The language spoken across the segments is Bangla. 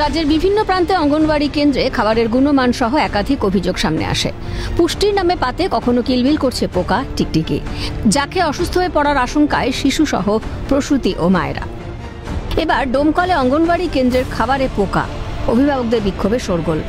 রাজ্যের বিভিন্ন প্রান্তে অঙ্গনওয়াড়ি কেন্দ্রে খাবারের গুণমান সহ একাধিক অভিযোগ সামনে আসে। পুষ্টির নামে পাতে কখনো কিলবিল করছে পোকা, টিকটিকি, যাকে অসুস্থ হয়ে পড়ার আশঙ্কায় শিশু সহ প্রসূতি ও মায়েরা। এবার ডোমকলে অঙ্গনওয়াড়ি কেন্দ্রের খাবারে পোকা, অভিভাবকদের বিক্ষোভে শোরগোল।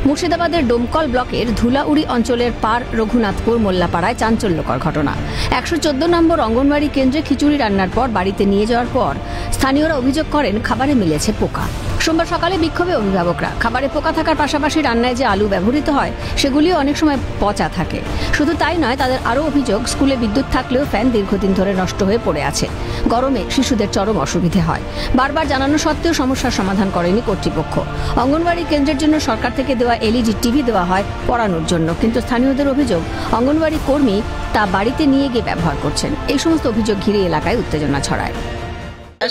মুর্শিদাবাদের ডোমকল ব্লকের ধুলাউড়ি অঞ্চলের পার রঘুনাথপুর মোল্লাপাড়ায় চাঞ্চল্যকর ঘটনা। 114 নম্বর অঙ্গনওয়াড়ি কেন্দ্রে খিচুড়ি রান্নার পর বাড়িতে নিয়ে যাওয়ার পর স্থানীয়রা অভিযোগ করেন খাবারে মিলেছে পোকা। সোমবার সকালে বিক্ষোভে অভিভাবকরা। খাবারে পোকা থাকার পাশাপাশি রান্নায় যে আলু ব্যবহৃত হয় সেগুলিও অনেক সময় পচা থাকে। শুধু তাই নয়, তাদের আরও অভিযোগ স্কুলে বিদ্যুৎ থাকলেও ফ্যান দীর্ঘদিন ধরে নষ্ট হয়ে পড়ে আছে। গরমে শিশুদের চরম অসুবিধে হয়। বারবার জানানো সত্ত্বেও সমস্যার সমাধান করেনি কর্তৃপক্ষ। অঙ্গনওয়াড়ি কেন্দ্রের জন্য সরকার থেকে দেওয়া এলইডি টিভি দেওয়া হয় পড়ানোর জন্য, কিন্তু স্থানীয়দের অভিযোগ অঙ্গনওয়াড়ি কর্মী তা বাড়িতে নিয়ে গিয়ে ব্যবহার করছেন। এই সমস্ত অভিযোগ ঘিরে এলাকায় উত্তেজনা ছড়ায়।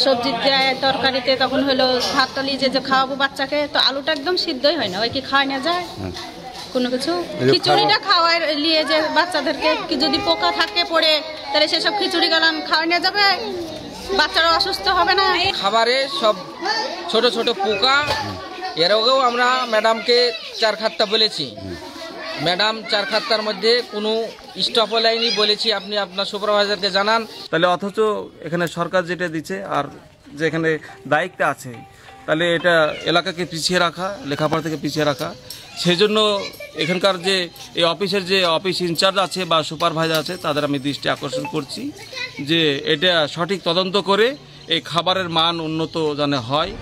সবজি দেয় তরকারিতে, তখন হলো ভাত তলি যে খাওয়াবো বাচ্চাকে, তো আলুটা একদম সিদ্ধই হয় না, ওই কি খাওয়াই না যায় কোনো কিছু। খিচুড়িটা খাওয়ার নিয়ে যে বাচ্চাদেরকে যদি পোকা থাকে পড়ে, তাহলে সেসব খিচুড়ি গেলাম খাওয়াই না যাবে, বাচ্চারা অসুস্থ হবে না। খাবারে সব ছোট ছোট পোকা। এর আগেও আমরা ম্যাডামকে 4 খাত্তা বলেছি, ম্যাডাম 4 খাত্তার মধ্যে কোনো স্টপ লাইনই বলেছি আপনি আপনার সুপারভাইজারকে জানান। তাহলে অথচ এখানে সরকার যেটা দিচ্ছে আর যেখানে দায়িত্ব আছে, তাহলে এটা এলাকাকে পিছিয়ে রাখা, লেখাপড়া থেকে পিছিয়ে রাখা। সেই জন্য এখানকার যে এই অফিসের যে অফিস ইনচার্জ আছে বা সুপারভাইজার আছে, তাদের আমি দৃষ্টি আকর্ষণ করছি যে এটা সঠিক তদন্ত করে এই খাবারের মান উন্নত যেন হয়।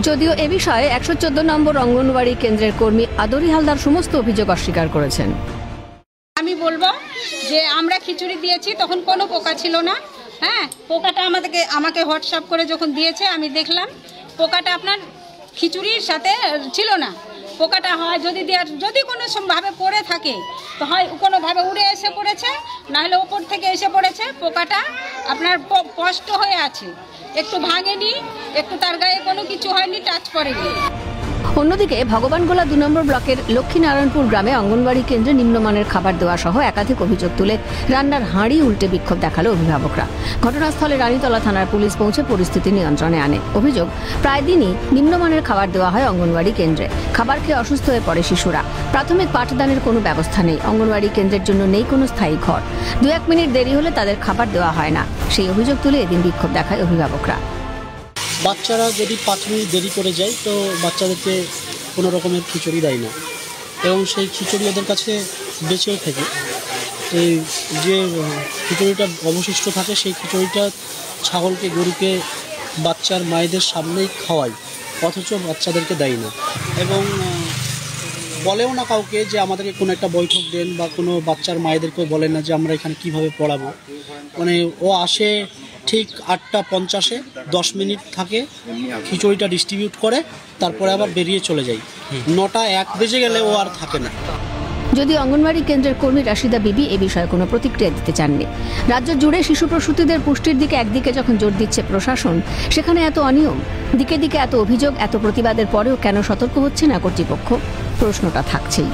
যদিও এ বিষয়ে 114 নম্বর অঙ্গনওয়াড়ি কেন্দ্রের কর্মী আদরি হালদার সমস্ত অভিযোগ অস্বীকার করেছেন। আমি বলবো যে আমরা খিচুড়ি দিয়েছি, তখন কোনো পোকা ছিল না। হ্যাঁ, পোকাটা আমাকে হোয়াটসঅ্যাপ করে যখন দিয়েছে আমি দেখলাম পোকাটা আপনার খিচুড়ির সাথে ছিল না। পোকাটা হয় যদি কোনো ভাবে পড়ে থাকে, তো হয় কোনোভাবে উড়ে এসে পড়েছে, না হলে ওপর থেকে এসে পড়েছে। পোকাটা আপনার স্পষ্ট হয়ে আছে, একটু ভাঙেনি, একটু তার গায়ে কোনো কিছু হয়নি, টাচ করেনি। অন্যদিকে ভগবানগোলা 2 নম্বর ব্লকের লক্ষ্মীনারায়ণপুর গ্রামে অঙ্গনওয়াড়ি কেন্দ্রে নিম্নমানের খাবার দেওয়া সহ একাধিক অভিযোগ তুলে রান্নার হাঁড়ি উল্টে বিক্ষোভ দেখালো অভিভাবকরা। ঘটনাস্থলে রানীতলা থানার পুলিশ পৌঁছে পরিস্থিতি নিয়ন্ত্রণে আনে। অভিযোগ, প্রায় দিনই নিম্নমানের খাবার দেওয়া হয় অঙ্গনওয়াড়ি কেন্দ্রে। খাবার খেয়ে অসুস্থ হয়ে পড়ে শিশুরা। প্রাথমিক পাঠদানের কোনো ব্যবস্থা নেই। অঙ্গনওয়াড়ি কেন্দ্রের জন্য নেই কোনো স্থায়ী ঘর। 2-1 মিনিট দেরি হলে তাদের খাবার দেওয়া হয় না। সেই অভিযোগ তুলে এদিন বিক্ষোভ দেখায় অভিভাবকরা। বাচ্চারা যদি 5 মিনিট দেরি করে যায়, তো বাচ্চাদেরকে কোনো রকমের খিচুড়ি দেয় না, এবং সেই খিচুড়ি ওদের কাছে বেঁচেও থাকে। এই যে খিচুড়িটা অবশিষ্ট থাকে, সেই খিচুড়িটা ছাগলকে, গরুকে, বাচ্চার মায়েদের সামনেই খাওয়ায়, অথচ বাচ্চাদেরকে দেয় না। এবং বলেও না কাউকে যে আমাদেরকে কোনো একটা বৈঠক দেন, বা কোনো বাচ্চার মায়েদেরকেও বলেন না যে আমরা এখানে কিভাবে পড়াবো। মানে ও আসে ঠিক 8:50-এ 10 মিনিট থাকে, খিচুড়িটা ডিস্ট্রিবিউট করে, তারপরে আবার বেরিয়ে চলে যায়। 9টা 1 বেজে গেলে ও আর থাকে না। যদিও অঙ্গনওয়াড়ি কেন্দ্রের কর্মী রাশিদা বিবি এ বিষয়ে কোনো প্রতিক্রিয়া দিতে চাননি। রাজ্য জুড়ে শিশু প্রসূতিদের পুষ্টির দিকে একদিকে যখন জোর দিচ্ছে প্রশাসন, সেখানে এত অনিয়ম, দিকে দিকে এত অভিযোগ, এত প্রতিবাদের পরেও কেন সতর্ক হচ্ছে না কর্তৃপক্ষ? প্রশ্নটা থাকছেই।